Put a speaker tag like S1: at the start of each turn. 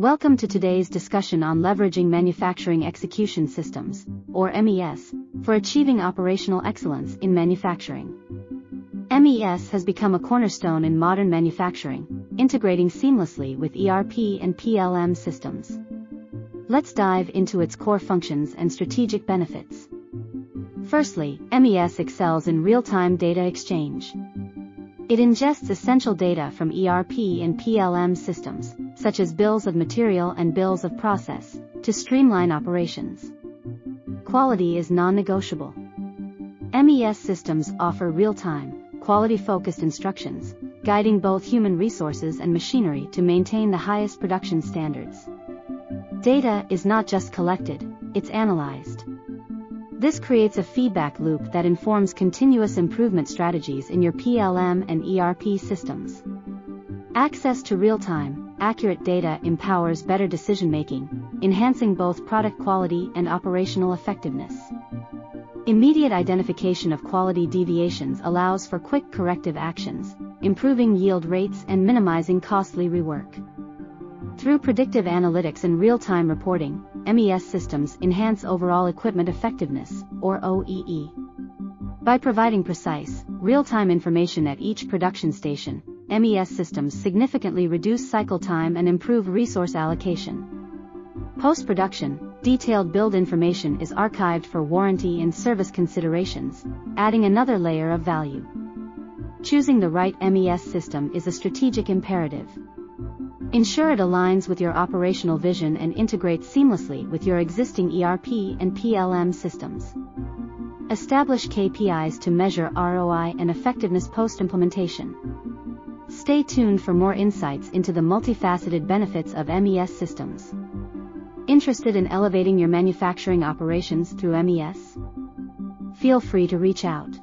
S1: Welcome to today's discussion on leveraging manufacturing execution systems, or MES, for achieving operational excellence in manufacturing. MES has become a cornerstone in modern manufacturing, integrating seamlessly with ERP and PLM systems. Let's dive into its core functions and strategic benefits. Firstly, MES excels in real-time data exchange. It ingests essential data from ERP and PLM systems, such as bills of material and bills of process, to streamline operations. Quality is non-negotiable. MES systems offer real-time, quality-focused instructions, guiding both human resources and machinery to maintain the highest production standards. Data is not just collected, it's analyzed. This creates a feedback loop that informs continuous improvement strategies in your PLM and ERP systems. Access to real-time, accurate data empowers better decision-making, enhancing both product quality and operational effectiveness. Immediate identification of quality deviations allows for quick corrective actions, improving yield rates and minimizing costly rework. Through predictive analytics and real-time reporting, MES systems enhance overall equipment effectiveness, or OEE. By providing precise, real-time information at each production station, MES systems significantly reduce cycle time and improve resource allocation. Post-production, detailed build information is archived for warranty and service considerations, adding another layer of value. Choosing the right MES system is a strategic imperative. Ensure it aligns with your operational vision and integrates seamlessly with your existing ERP and PLM systems. Establish KPIs to measure ROI and effectiveness post-implementation. Stay tuned for more insights into the multifaceted benefits of MES systems. Interested in elevating your manufacturing operations through MES? Feel free to reach out.